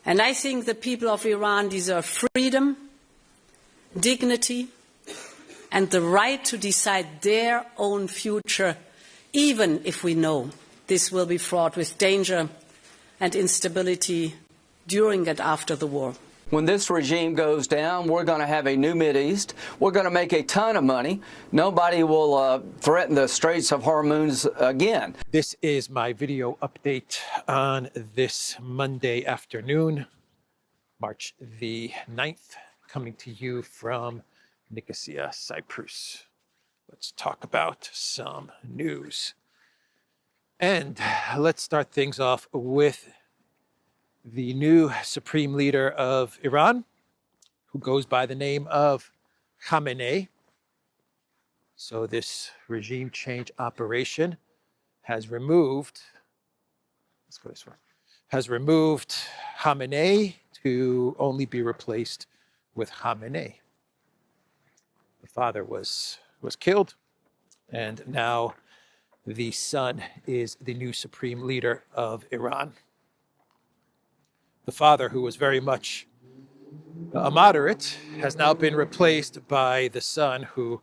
And I think the people of Iran deserve freedom, dignity, and the right to decide their own future, even if we know this will be fraught with danger and instability during and after the war. When this regime goes down, we're going to have a new Mideast. We're going to make a ton of money. Nobody will threaten the Straits of Hormuz again. This is my video update on this Monday afternoon, March the 9th, coming to you from Nicosia, Cyprus. Let's talk about some news. And let's start things off with the new supreme leader of Iran, who goes by the name of Khamenei. So this regime change operation has removed, let's go this way, has removed Khamenei to only be replaced with Khamenei. The father was killed, and now the son is the new supreme leader of Iran. The father, who was very much a moderate, has now been replaced by the son, who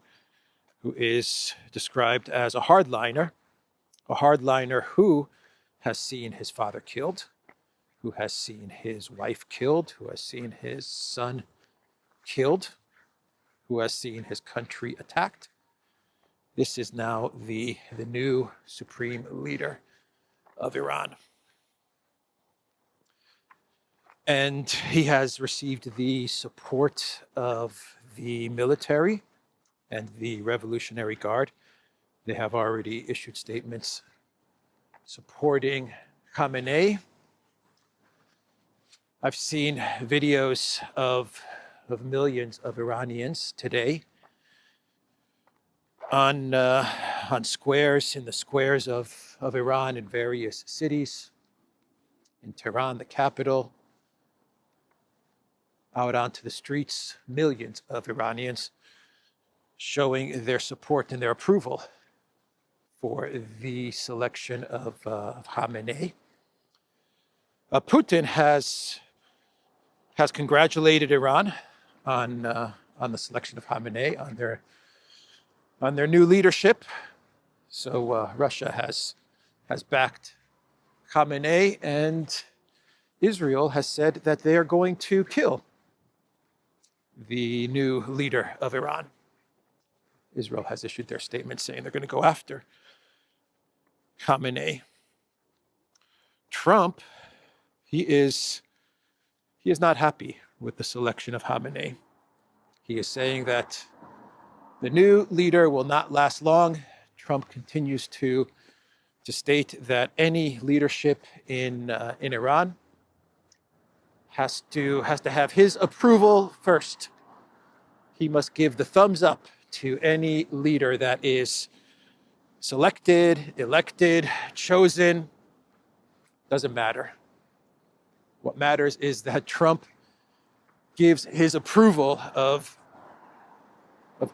is described as a hardliner who has seen his father killed, who has seen his wife killed, who has seen his son killed, who has seen his country attacked. This is now the new supreme leader of Iran. And he has received the support of the military and the Revolutionary Guard. They have already issued statements supporting Khamenei. I've seen videos of millions of Iranians today on squares, in the squares of Iran in various cities, in Tehran, the capital, out onto the streets, millions of Iranians showing their support and their approval for the selection of Khamenei. Putin has congratulated Iran on the selection of Khamenei, on their new leadership. So Russia has backed Khamenei, and Israel has said that they are going to kill the new leader of Iran. Israel has issued their statement saying they're going to go after Khamenei. Trump, he is not happy with the selection of Khamenei. He is saying that the new leader will not last long. Trump continues to state that any leadership in Iran has to have his approval first. He must give the thumbs up to any leader that is selected, elected, chosen. Doesn't matter. What matters is that Trump gives his approval of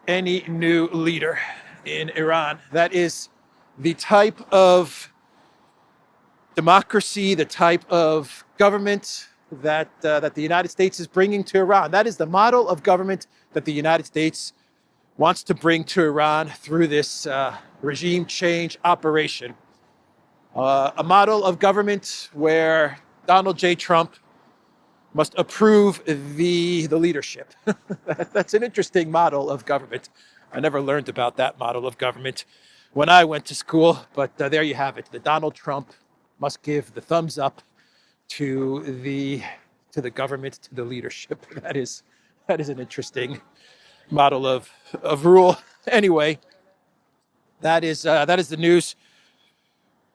any new leader in Iran. That is the type of democracy, the type of government that the United States is bringing to Iran. That is the model of government that the United States wants to bring to Iran through this regime change operation. A model of government where Donald J. Trump must approve the leadership. That's an interesting model of government. I never learned about that model of government when I went to school, but there you have it. The Donald Trump must give the thumbs up to the government, to the leadership. That is an interesting model of rule. Anyway, that is the news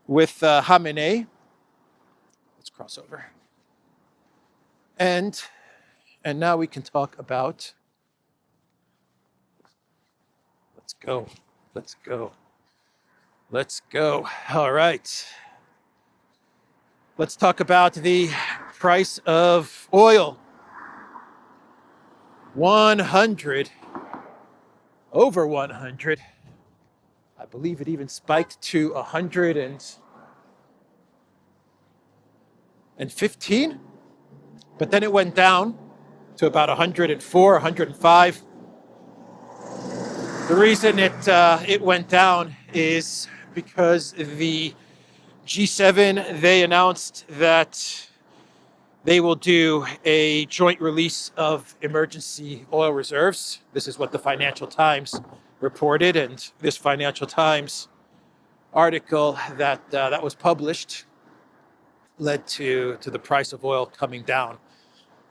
with Khamenei. Let's cross over. And now we can talk about, let's go. All right. Let's talk about the price of oil. 100, over 100. I believe it even spiked to 115 But then it went down to about 104, 105. The reason it went down is because the G7, they announced that they will do a joint release of emergency oil reserves. This is what the Financial Times reported, and this Financial Times article that was published led to the price of oil coming down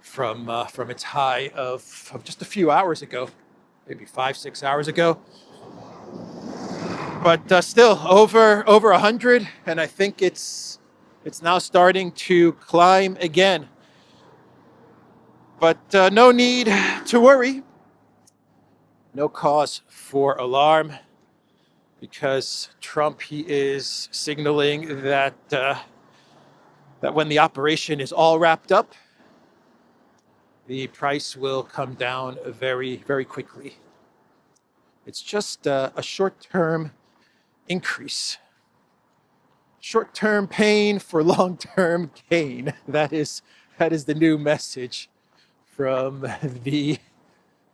from its high of just a few hours ago, maybe 5-6 hours ago. But still over 100, and I think it's now starting to climb again. But no need to worry, no cause for alarm, because Trump, he is signaling that when the operation is all wrapped up, the price will come down very, very quickly. It's just a short-term increase. Short-term pain for long-term gain. That is the new message from the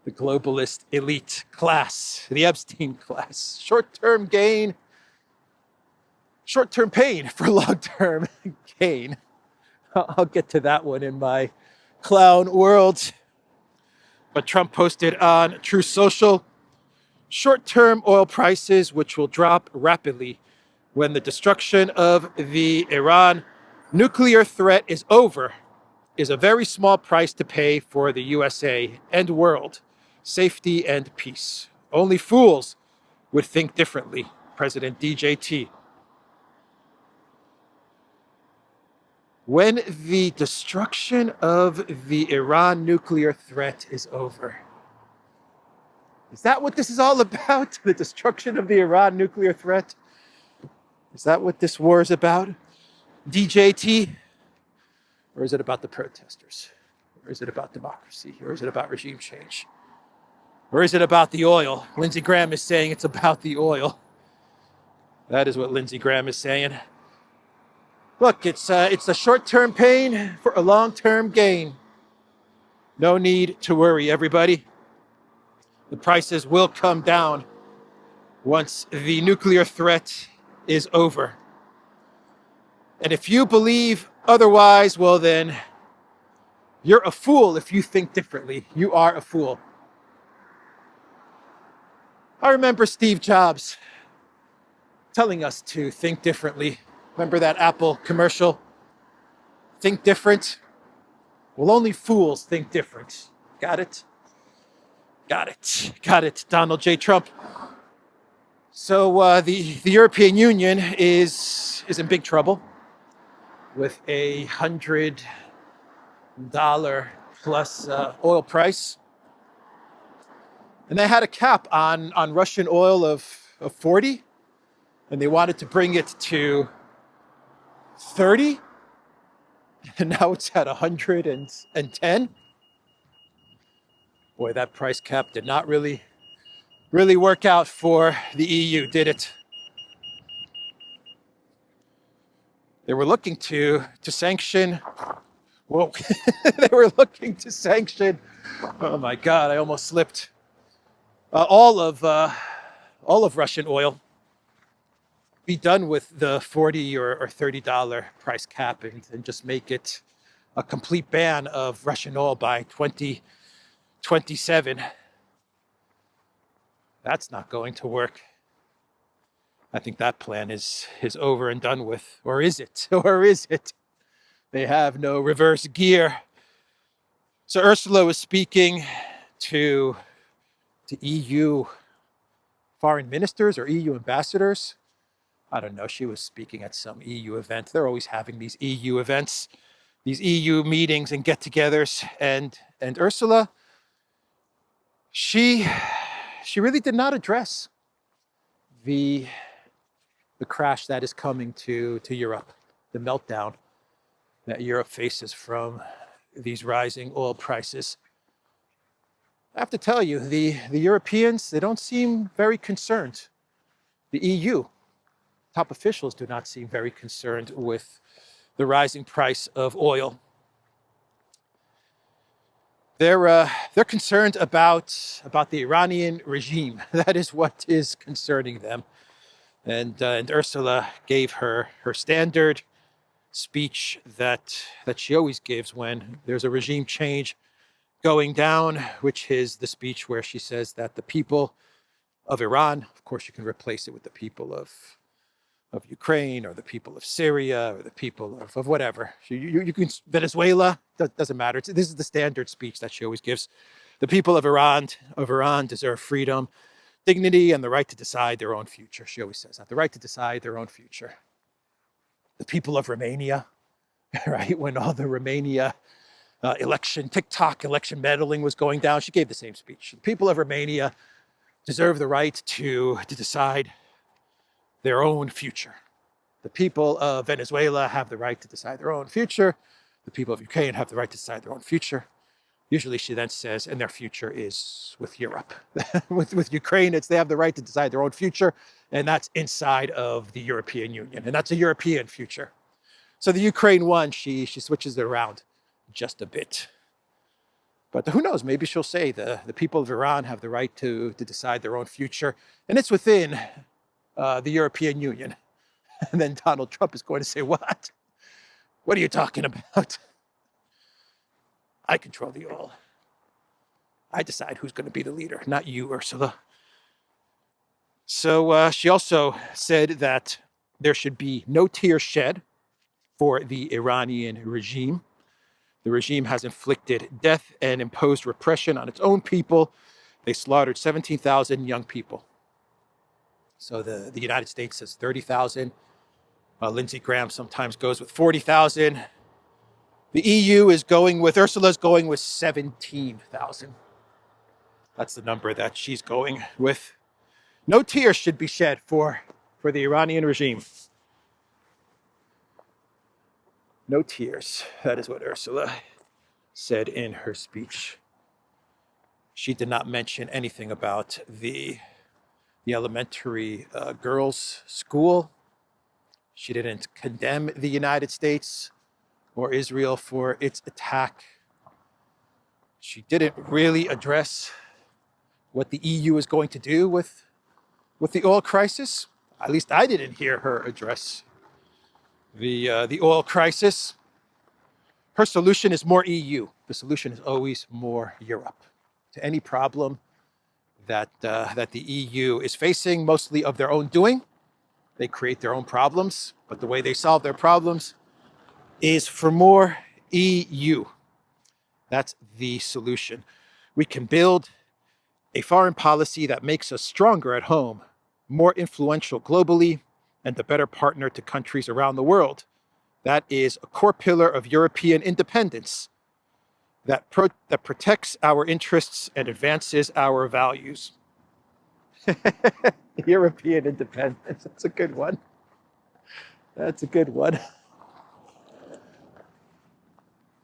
globalist elite class, the Epstein class. Short-term gain, short-term pain for long-term gain. I'll get to that one in my clown world. But Trump posted on Truth Social, short-term oil prices, which will drop rapidly when the destruction of the Iran nuclear threat is over, is a very small price to pay for the USA and world safety and peace. Only fools would think differently, President DJT. When the destruction of the Iran nuclear threat is over. Is that what this is all about? The destruction of the Iran nuclear threat? Is that what this war is about? DJT? Or is it about the protesters? Or is it about democracy? Or is it about regime change? Or is it about the oil? Lindsey Graham is saying it's about the oil. That is what Lindsey Graham is saying. Look, it's a short-term pain for a long-term gain. No need to worry, everybody. The prices will come down once the nuclear threat is over. And if you believe otherwise, well then, you're a fool if you think differently. You are a fool. I remember Steve Jobs telling us to think differently. Remember that Apple commercial? Think different? Well, only fools think different. Got it? Got it. Got it, Donald J. Trump. So the European Union is in big trouble with $100 plus oil price. And they had a cap on Russian oil of 40, and they wanted to bring it to 30, and now it's at 110. Boy, that price cap did not really work out for the EU, did it? They were looking to sanction. Whoa! They were looking to sanction. Oh my God! I almost slipped. All of Russian oil. Be done with the $40 or $30 price cap and just make it a complete ban of Russian oil by 2027. That's not going to work. I think that plan is over and done with. Or is it? Or is it? They have no reverse gear. So Ursula was speaking to EU foreign ministers or EU ambassadors. I don't know, she was speaking at some EU event. They're always having these EU events, these EU meetings and get-togethers. And Ursula, she really did not address the crash that is coming to Europe, the meltdown that Europe faces from these rising oil prices. I have to tell you, the Europeans, they don't seem very concerned. The EU top officials do not seem very concerned with the rising price of oil. they're concerned about the Iranian regime. That is what is concerning them. And Ursula gave her standard speech that she always gives when there's a regime change going down, which is the speech where she says that the people of Iran, of course you can replace it with the people of Ukraine or the people of Syria or the people of whatever. You can, Venezuela, doesn't matter. This is the standard speech that she always gives. The people of Iran deserve freedom, dignity, and the right to decide their own future. She always says that, the right to decide their own future. The people of Romania, right? When all the Romania TikTok election meddling was going down, she gave the same speech. The people of Romania deserve the right to decide their own future. The people of Venezuela have the right to decide their own future. The people of Ukraine have the right to decide their own future. Usually she then says, and their future is with Europe. with Ukraine, they have the right to decide their own future, and that's inside of the European Union, and that's a European future. So the Ukraine one, she switches it around just a bit. But who knows, maybe she'll say the people of Iran have the right to decide their own future, and it's within the European Union. And then Donald Trump is going to say, what? What are you talking about? I control the oil. I decide who's going to be the leader, not you, Ursula. So she also said that there should be no tears shed for the Iranian regime. The regime has inflicted death and imposed repression on its own people. They slaughtered 17,000 young people. So the United States says 30,000. Lindsey Graham sometimes goes with 40,000. The EU is going with, Ursula's going with 17,000. That's the number that she's going with. No tears should be shed for the Iranian regime. No tears. That is what Ursula said in her speech. She did not mention anything about the elementary girls' school. She didn't condemn the United States or Israel for its attack. She didn't really address what the EU is going to do with the oil crisis. At least I didn't hear her address the oil crisis. Her solution is more EU. The solution is always more Europe. To any problem that the EU is facing, mostly of their own doing, they create their own problems, but the way they solve their problems is for more EU. That's the solution. We can build a foreign policy that makes us stronger at home, more influential globally, and a better partner to countries around the world. That is a core pillar of European independence that protects our interests and advances our values. European independence, that's a good one. That's a good one.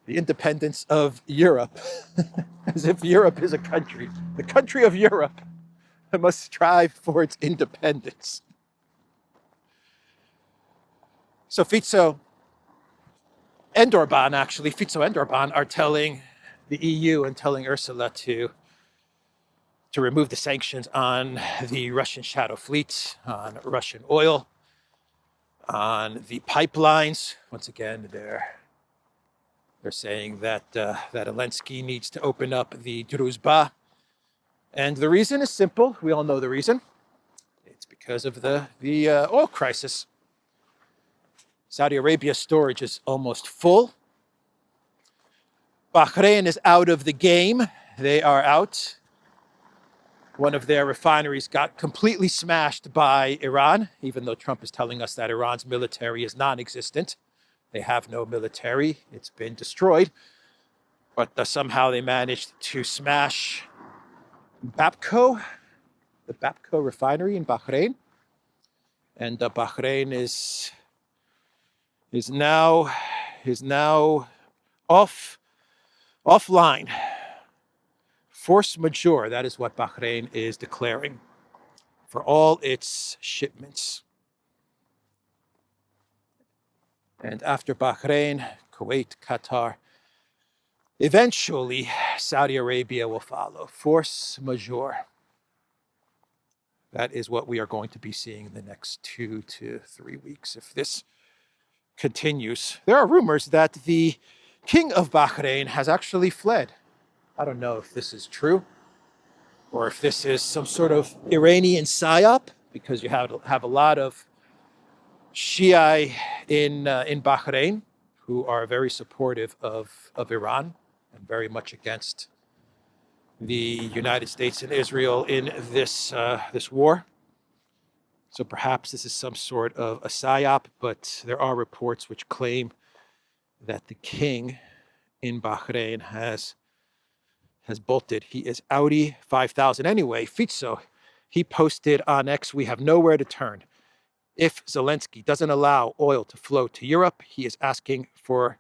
The independence of Europe, as if Europe is a country. The country of Europe must strive for its independence. So Fico and Orban, are telling the EU and telling Ursula to remove the sanctions on the Russian shadow fleet, on Russian oil, on the pipelines. Once again, they're saying that Zelensky needs to open up the Druzhba. And the reason is simple. We all know the reason. It's because of the oil crisis. Saudi Arabia's storage is almost full. Bahrain is out of the game. They are out. One of their refineries got completely smashed by Iran, even though Trump is telling us that Iran's military is non-existent. They have no military. It's been destroyed. But somehow they managed to smash Bapco, the Bapco refinery in Bahrain. And Bahrain is now offline. Force majeure, that is what Bahrain is declaring for all its shipments. And after Bahrain, Kuwait, Qatar, Eventually, Saudi Arabia will follow. Force majeure. That is what we are going to be seeing in the next 2 to 3 weeks. If this continues, there are rumors that the king of Bahrain has actually fled. I don't know if this is true or if this is some sort of Iranian psyop, because you have a lot of Shia in Bahrain who are very supportive of Iran and very much against the United States and Israel in this war. So perhaps this is some sort of a psyop, but there are reports which claim that the king in Bahrain has bolted. He is Audi 5000. Anyway, Fitzo, he posted on X, "We have nowhere to turn. If Zelensky doesn't allow oil to flow to Europe, he is asking for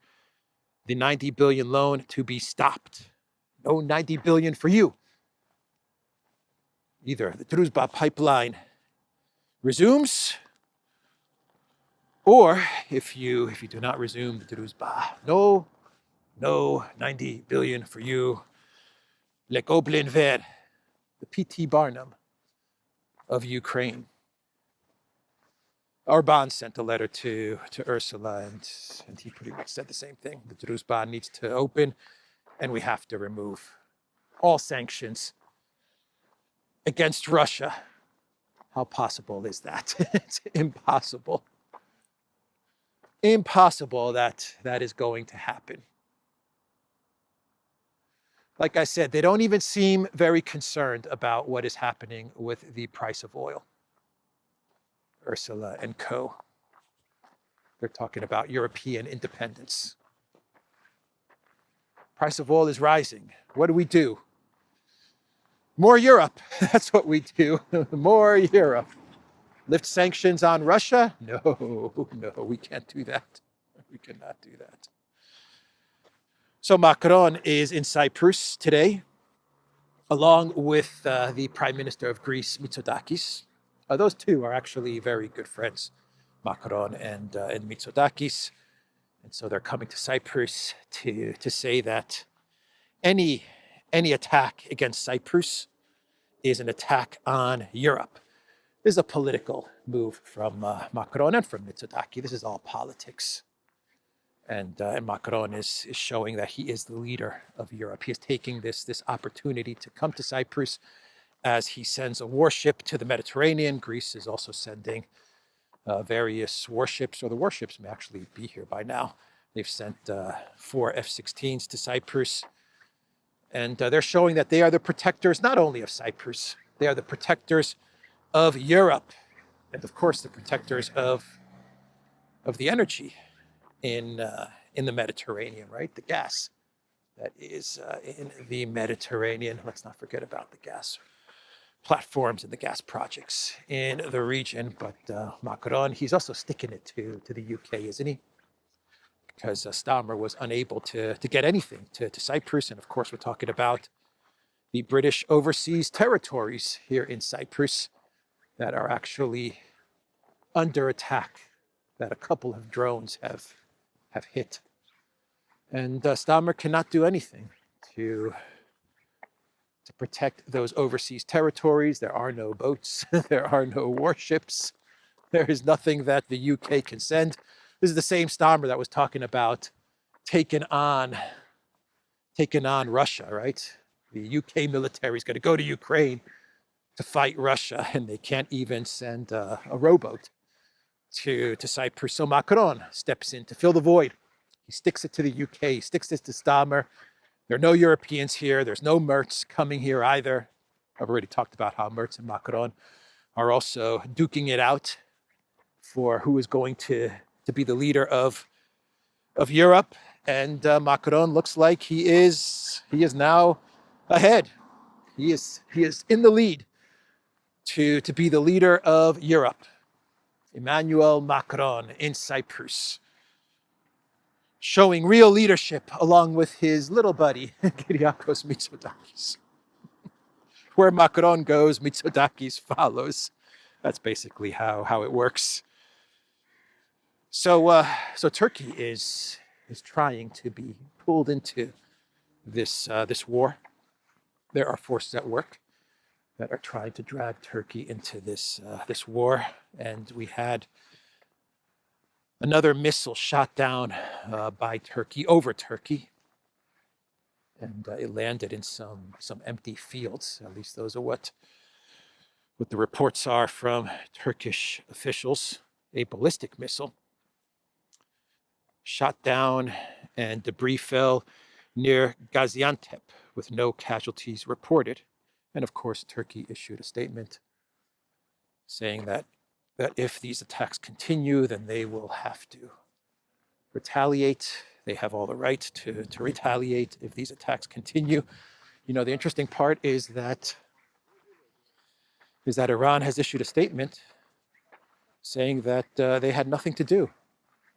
the 90 billion loan to be stopped. No 90 billion for you. Either the Druzhba pipeline resumes, or if you do not resume the Druzhba, no 90 billion for you. Le Goblin Vert, the P.T. Barnum of Ukraine." Orban sent a letter to Ursula, and he pretty much said the same thing. The Druzhba needs to open, and we have to remove all sanctions against Russia. How possible is that? It's impossible. Impossible that is going to happen. Like I said, they don't even seem very concerned about what is happening with the price of oil. Ursula and co. They're talking about European independence. Price of oil is rising. What do? More Europe. That's what we do. More Europe. Lift sanctions on Russia? No, we can't do that. We cannot do that. So Macron is in Cyprus today, along with the Prime Minister of Greece, Mitsotakis. Those two are actually very good friends, Macron and Mitsotakis. And so they're coming to Cyprus to say that any attack against Cyprus is an attack on Europe. This is a political move from Macron and from Mitsotakis. This is all politics. And Macron is showing that he is the leader of Europe. He is taking this opportunity to come to Cyprus as he sends a warship to the Mediterranean. Greece is also sending various warships, or the warships may actually be here by now. They've sent 4 F-16s to Cyprus. And they're showing that they are the protectors, not only of Cyprus, they are the protectors of Europe. And of course, the protectors of the energy in the Mediterranean, right? The gas that is in the Mediterranean. Let's not forget about the gas platforms and the gas projects in the region. But Macron, he's also sticking it to the UK, isn't he? Because Starmer was unable to get anything to Cyprus. And of course, we're talking about the British overseas territories here in Cyprus that are actually under attack, that a couple of drones have hit. And Starmer cannot do anything to protect those overseas territories. There are no boats. There are no warships. There is nothing that the UK can send. This is the same Starmer that was talking about taking on Russia, right? The UK military is going to go to Ukraine to fight Russia, and they can't even send a rowboat to Cyprus. So Macron steps in to fill the void. He sticks it to the UK, he sticks it to Starmer. There are no Europeans here. There's no Merz coming here either. I've already talked about how Merz and Macron are also duking it out for who is going to be the leader of Europe. And Macron looks like he is now ahead. He is in the lead to be the leader of Europe. Emmanuel Macron in Cyprus, showing real leadership along with his little buddy, Kyriakos Mitsotakis. Where Macron goes, Mitsotakis follows. That's basically how it works. So Turkey is trying to be pulled into this war. There are forces at work that are trying to drag Turkey into this war, and we had another missile shot down by Turkey over Turkey, and it landed in some empty fields. At least those are what the reports are from Turkish officials. A ballistic missile shot down, and debris fell near Gaziantep with no casualties reported. And of course, Turkey issued a statement saying that if these attacks continue, then they will have to retaliate. They have all the right to retaliate if these attacks continue. You know, the interesting part is that Iran has issued a statement saying that they had nothing to do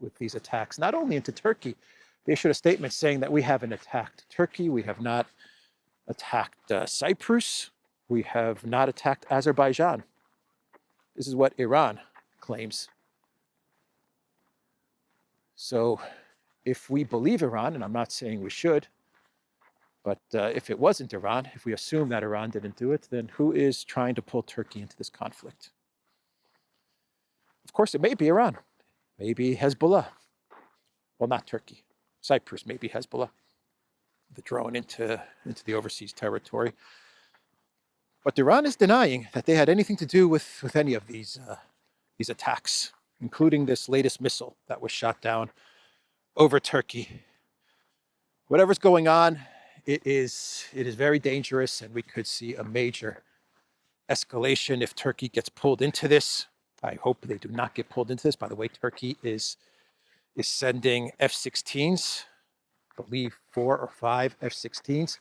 with these attacks, not only into Turkey. They issued a statement saying that we haven't attacked Turkey, we have not attacked Cyprus, we have not attacked Azerbaijan. This is what Iran claims. So if we believe Iran, and I'm not saying we should, but if it wasn't Iran, if we assume that Iran didn't do it, then who is trying to pull Turkey into this conflict? Of course, it may be Iran, maybe Hezbollah. Well, not Turkey. Cyprus, maybe Hezbollah, the drone into the overseas territory. But Iran is denying that they had anything to do with any of these attacks, including this latest missile that was shot down over Turkey. Whatever's going on, it is very dangerous, and we could see a major escalation if Turkey gets pulled into this. I hope they do not get pulled into this. By the way, Turkey is sending F-16s, I believe 4 or 5 F-16s,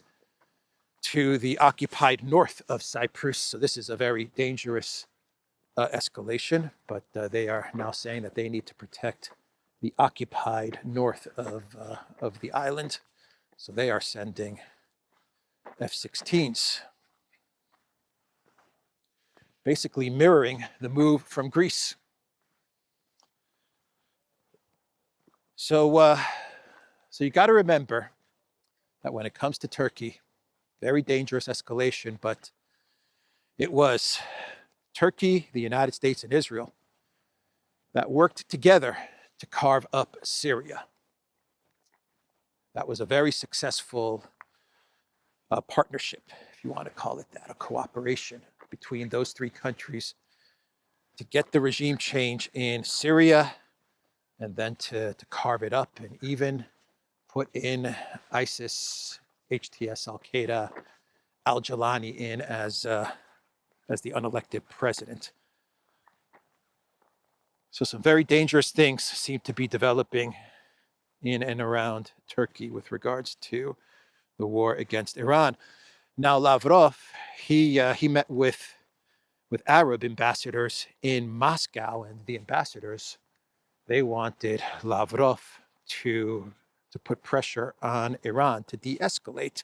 to the occupied north of Cyprus. So this is a very dangerous escalation, but they are now saying that they need to protect the occupied north of the island. So they are sending F-16s, basically mirroring the move from Greece. So you got to remember that when it comes to Turkey, very dangerous escalation, but it was Turkey, the United States, and Israel that worked together to carve up Syria. That was a very successful partnership, if you want to call it that, a cooperation between those three countries to get the regime change in Syria and then to carve it up and even put in ISIS, HTS, Al-Qaeda, al-Jilani in as the unelected president. So some very dangerous things seem to be developing in and around Turkey with regards to the war against Iran. Now, Lavrov, he met with Arab ambassadors in Moscow, and the ambassadors, they wanted Lavrov to put pressure on Iran to de-escalate.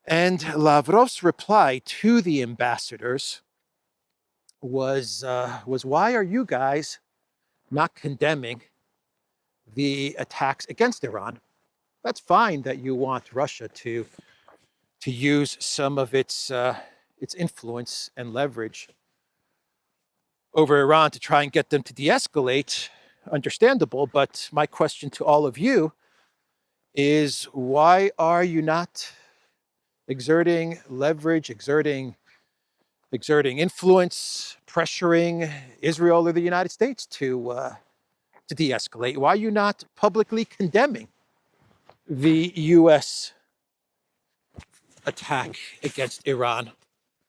And Lavrov's reply to the ambassadors was why are you guys not condemning the attacks against Iran? That's fine that you want Russia to use some of its influence and leverage over Iran to try and get them to de-escalate. Understandable, but my question to all of you is, why are you not exerting leverage, exerting influence, pressuring Israel or the United States to de-escalate? Why are you not publicly condemning the U.S. attack against Iran?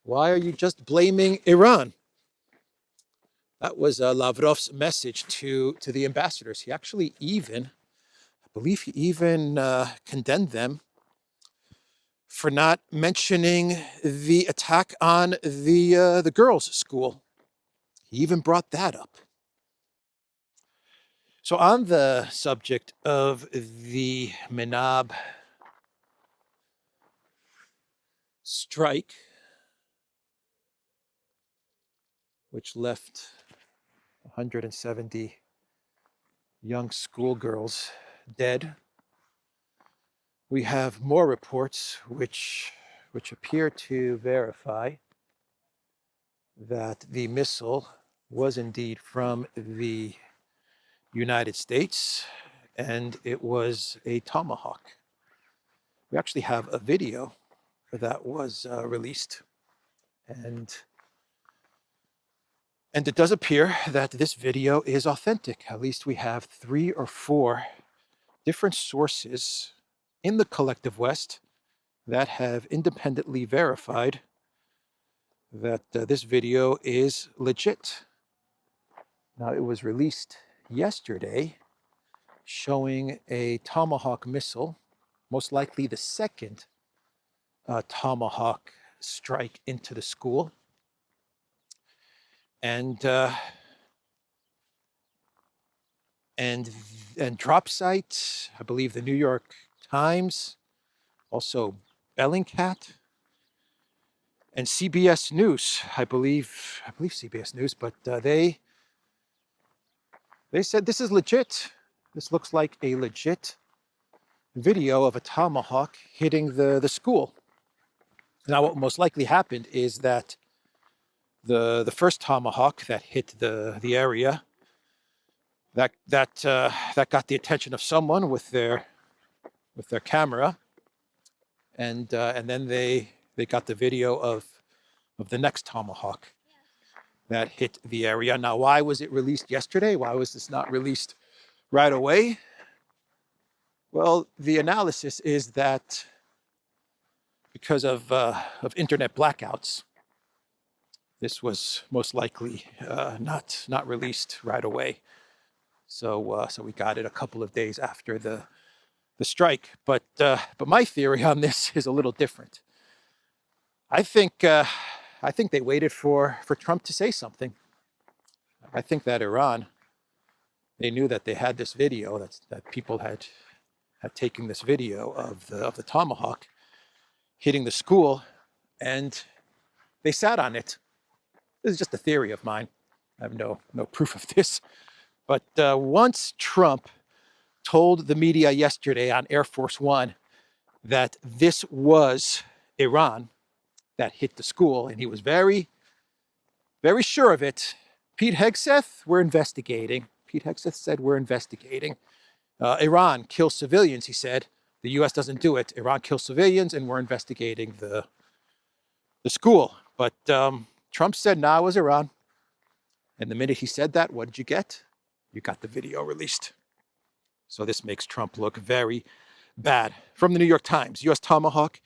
Why are you just blaming Iran? That was Lavrov's message to the ambassadors. He actually I believe he even condemned them for not mentioning the attack on the girls' school. He even brought that up. So on the subject of the Menab strike, which left 170 young schoolgirls dead, we have more reports which appear to verify that the missile was indeed from the United States, and it was a Tomahawk. We actually have a video that was released, and it does appear that this video is authentic. At least we have 3 or 4 different sources in the collective West that have independently verified that this video is legit. Now, it was released yesterday showing a Tomahawk missile, most likely the second Tomahawk strike into the school. And drop site, I believe the New York Times, also Bellingcat, and CBS News, I believe CBS News, but they said this is legit. This looks like a legit video of a Tomahawk hitting the school. Now, what most likely happened is that the first Tomahawk that hit the area, that got the attention of someone with their camera, and then they got the video of the next Tomahawk that hit the area. Now, why was it released yesterday? Why was this not released right away? Well, the analysis is that because of internet blackouts, this was most likely not released right away. So we got it a couple of days after the strike. But my theory on this is a little different. I think they waited for Trump to say something. I think that Iran, they knew that they had this video, that people had taken this video of the Tomahawk hitting the school, and they sat on it. This is just a theory of mine. I have no proof of this. But once Trump told the media yesterday on Air Force One that this was Iran that hit the school, and he was very, very sure of it, Pete Hegseth, we're investigating. Pete Hegseth said, we're investigating. Iran kills civilians, he said. The U.S. doesn't do it. Iran kills civilians, and we're investigating the school. But Trump said, nah, it was Iran. And the minute he said that, what did you get? You got the video released. So this makes Trump look very bad. From the New York Times, U.S. Tomahawk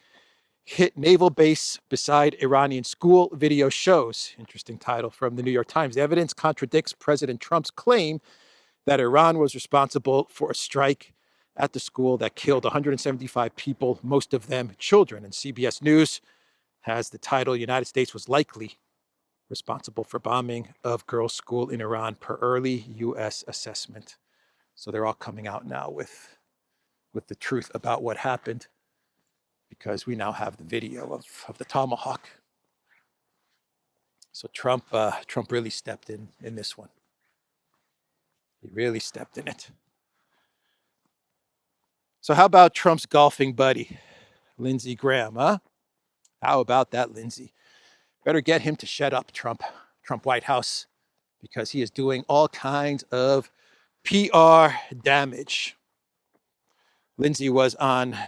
hit naval base beside Iranian school, video shows. Interesting title from the New York Times. The evidence contradicts President Trump's claim that Iran was responsible for a strike at the school that killed 175 people, most of them children. And CBS News has the title, United States was likely responsible for bombing of girls' school in Iran per early U.S. assessment. So they're all coming out now with the truth about what happened, because we now have the video of the Tomahawk. So Trump really stepped in this one. He really stepped in it. So how about Trump's golfing buddy, Lindsey Graham, huh? How about that, Lindsey? Better get him to shut up, Trump White House, because he is doing all kinds of PR damage. Lindsey was on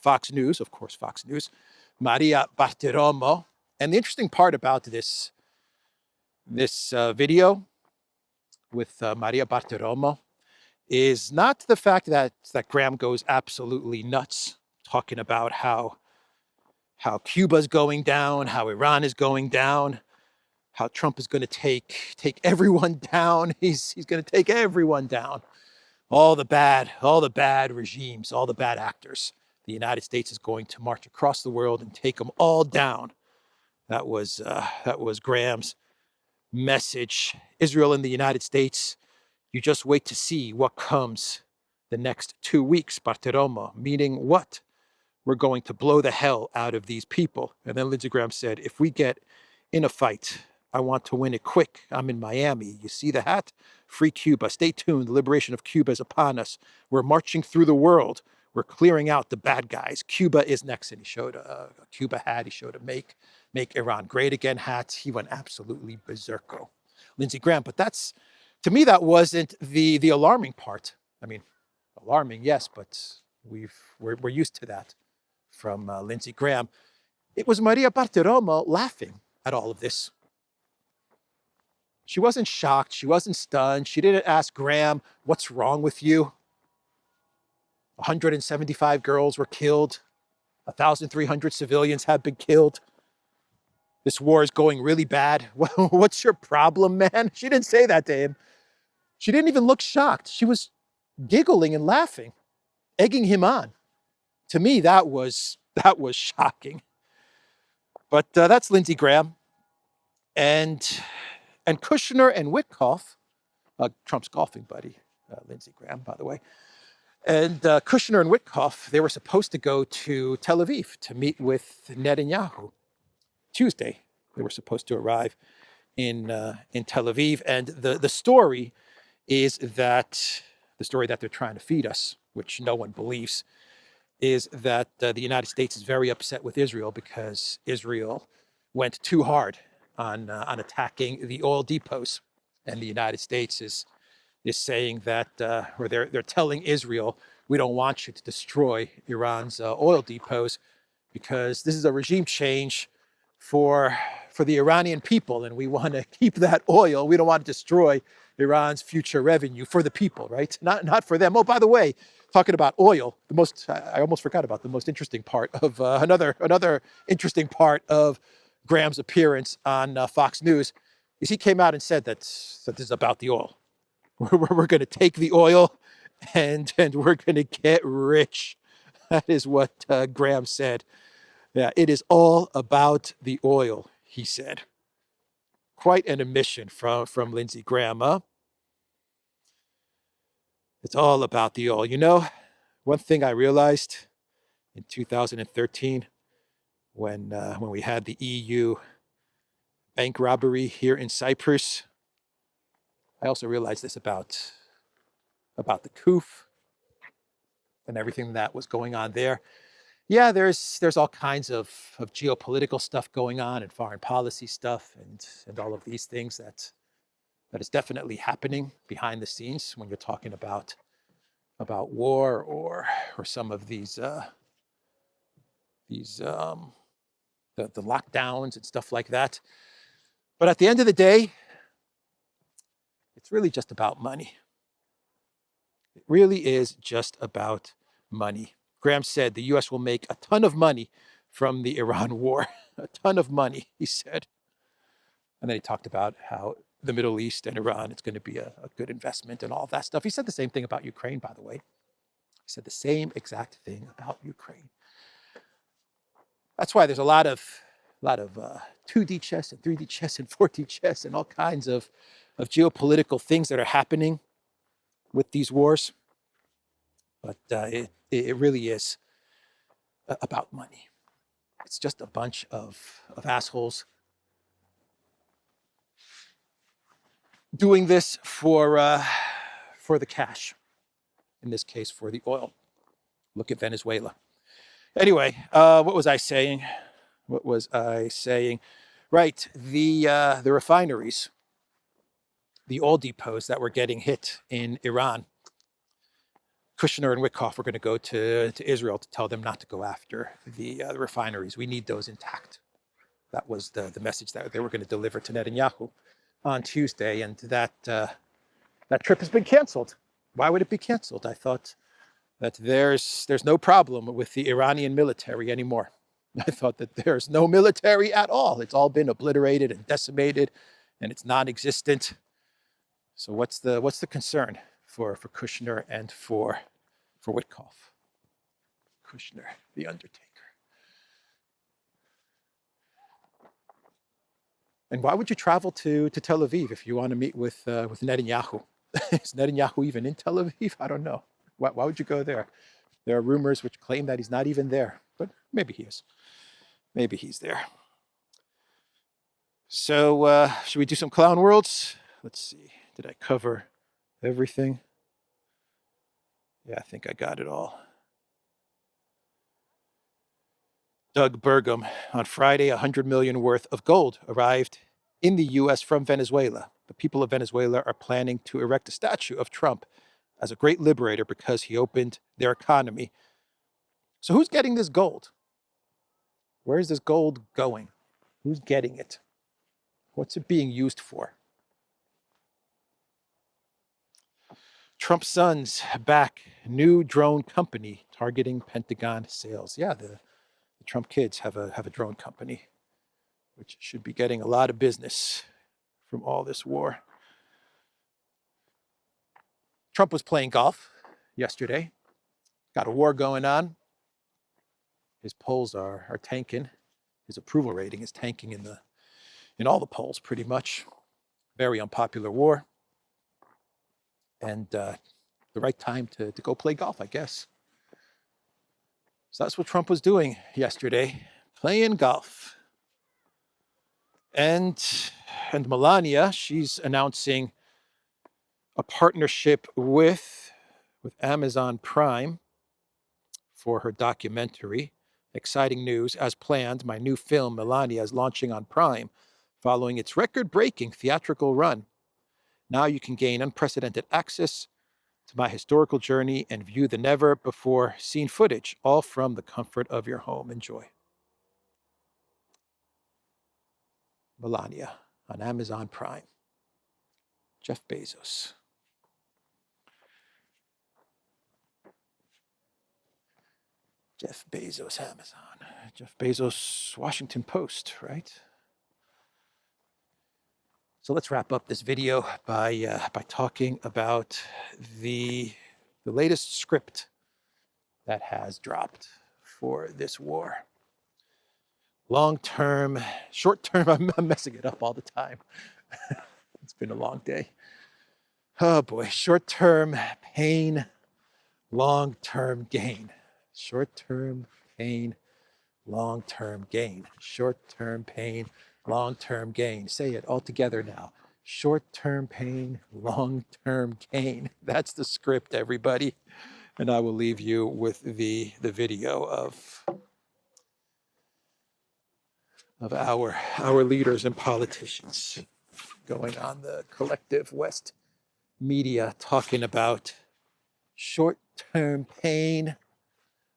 Fox News, of course, Fox News, Maria Bartiromo. And the interesting part about this video with Maria Bartiromo is not the fact that Graham goes absolutely nuts talking about how Cuba's going down, how Iran is going down, how Trump is going to take everyone down. He's going to take everyone down. All the bad regimes, all the bad actors. The United States is going to march across the world and take them all down. That was Graham's message. Israel and the United States, you just wait to see what comes the next 2 weeks, Bartiromo, meaning what? We're going to blow the hell out of these people. And then Lindsey Graham said, if we get in a fight, I want to win it quick. I'm in Miami. You see the hat? Free Cuba. Stay tuned. The liberation of Cuba is upon us. We're marching through the world. We're clearing out the bad guys. Cuba is next. And he showed a Cuba hat. He showed a make Iran great again hat. He went absolutely berserko. Lindsey Graham. But that's, to me, that wasn't the alarming part. I mean, alarming, yes, but we're used to that from Lindsey Graham. It was Maria Bartiromo laughing at all of this. She wasn't shocked. She wasn't stunned. She didn't ask Graham, what's wrong with you? 175 girls were killed. 1,300 civilians have been killed. This war is going really bad. What's your problem, man? She didn't say that to him. She didn't even look shocked. She was giggling and laughing, egging him on. To me, that was shocking. But that's Lindsey Graham. And Kushner and Witkoff, Trump's golfing buddy, Lindsey Graham, by the way. And Kushner and Witkoff, they were supposed to go to Tel Aviv to meet with Netanyahu. Tuesday, they were supposed to arrive in Tel Aviv. And the story is that, the story that they're trying to feed us, which no one believes, is that the United States is very upset with Israel because Israel went too hard on attacking the oil depots. And the United States is saying that, or they're telling Israel, we don't want you to destroy Iran's oil depots because this is a regime change for the Iranian people, and we want to keep that oil. We don't want to destroy Iran's future revenue for the people, right? Not for them. Oh, by the way, talking about oil, I almost forgot about the most interesting part of another interesting part of Graham's appearance on Fox News is he came out and said that this is about the oil. We're going to take the oil and we're going to get rich. That is what Graham said. Yeah, it is all about the oil, he said. Quite an admission from Lindsey Graham, huh? It's all about the oil. You know, one thing I realized in 2013 when we had the EU bank robbery here in Cyprus, I also realized this about the coup and everything that was going on there. Yeah, there's all kinds of geopolitical stuff going on and foreign policy stuff and all of these things that is definitely happening behind the scenes when you're talking about war or some of these the lockdowns and stuff like that. But at the end of the day, it's really just about money. It really is just about money. Graham said the U.S. will make a ton of money from the Iran war. A ton of money, he said. And then he talked about how the Middle East and Iran, it's going to be a good investment and all of that stuff. He said the same thing about Ukraine, by the way. He said the same exact thing about Ukraine. That's why there's a lot of 2D chess and 3D chess and 4D chess and all kinds of geopolitical things that are happening with these wars. But it really is about money. It's just a bunch of assholes doing this for the cash. In this case, for the oil. Look at Venezuela. Anyway, what was I saying? Right, the refineries, the oil depots that were getting hit in Iran. Kushner and Witkoff were going to go to Israel to tell them not to go after the refineries. We need those intact. That was the message that they were going to deliver to Netanyahu on Tuesday, and that trip has been canceled. Why would it be canceled? I thought that there's no problem with the Iranian military anymore. I thought that there's no military at all. It's all been obliterated and decimated, and it's non-existent. So what's the concern for Kushner and for Witkoff? Kushner, the Undertaker. And why would you travel to Tel Aviv if you want to meet with Netanyahu? Is Netanyahu even in Tel Aviv? I don't know. Why would you go there? There are rumors which claim that he's not even there, but maybe he is. Maybe he's there. So should we do some clown worlds? Let's see. Did I cover everything? Yeah, I think I got it all. Doug Burgum. On Friday, $100 million worth of gold arrived in the U.S. from Venezuela. The people of Venezuela are planning to erect a statue of Trump as a great liberator because he opened their economy. So who's getting this gold? Where is this gold going? Who's getting it? What's it being used for? Trump's sons back new drone company targeting Pentagon sales. Yeah, the Trump kids have a drone company, which should be getting a lot of business from all this war. Trump was playing golf yesterday. Got a war going on. His polls are tanking. His approval rating is tanking in all the polls, pretty much. Very unpopular war. And the right time to go play golf, I guess. So that's what Trump was doing yesterday, playing golf. And Melania, she's announcing a partnership with Amazon Prime for her documentary. Exciting news. As planned, my new film, Melania, is launching on Prime following its record-breaking theatrical run. Now you can gain unprecedented access to my historical journey and view the never-before-seen footage, all from the comfort of your home. Enjoy. Melania on Amazon Prime. Jeff Bezos. Jeff Bezos, Amazon. Jeff Bezos, Washington Post, right? So let's wrap up this video by talking about the latest script that has dropped for this war. Long-term, short-term, I'm messing it up all the time. It's been a long day. Oh boy, short-term pain, long-term gain. Short-term pain, long-term gain. Short-term pain, long-term gain. Say it all together now. Short-term pain, long-term gain. That's the script, everybody. And I will leave you with the video of our leaders and politicians going on the collective West media talking about short-term pain,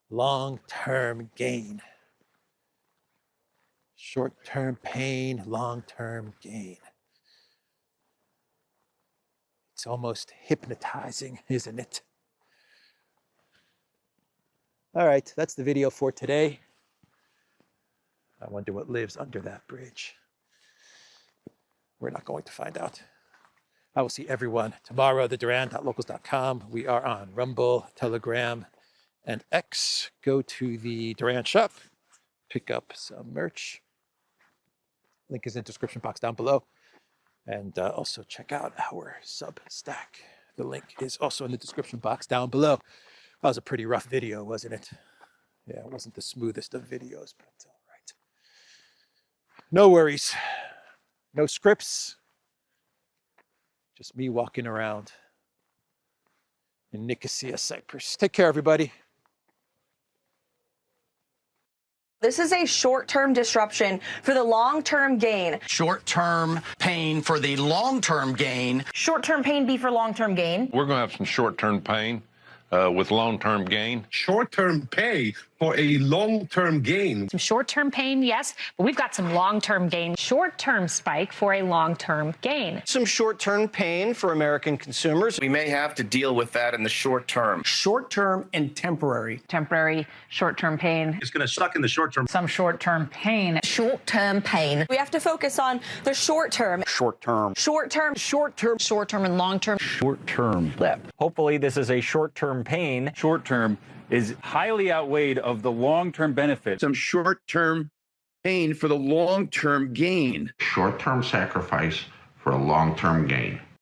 long-term gain. Short-term pain, long-term gain. It's almost hypnotizing, isn't it? All right, that's the video for today. I wonder what lives under that bridge. We're not going to find out. I will see everyone tomorrow, theduran.locals.com. We are on Rumble, Telegram, and X. Go to the Duran shop, pick up some merch. Link is in the description box down below. And also check out our Substack. The link is also in the description box down below. That was a pretty rough video, wasn't it? Yeah, it wasn't the smoothest of videos, but all right. No worries. No scripts. Just me walking around in Nicosia, Cyprus. Take care, everybody. This is a short-term disruption for the long-term gain. Short-term pain for the long-term gain. Short-term pain be for long-term gain. We're going to have some short-term pain with long-term gain. Short-term pay for a long-term gain. Some short-term pain, yes, but we've got some long-term gain. Short-term spike for a long-term gain. Some short-term pain for American consumers. We may have to deal with that in the short term. Short-term and temporary. Temporary short-term pain. It's going to suck in the short term. Some short-term pain. Short-term pain. We have to focus on the short-term. Short-term. Short-term. Short-term. Short-term and long-term. Short-term blip. Hopefully this is a short-term pain. Short-term is highly outweighed of the long-term benefit. Some short-term pain for the long-term gain. Short-term sacrifice for a long-term gain.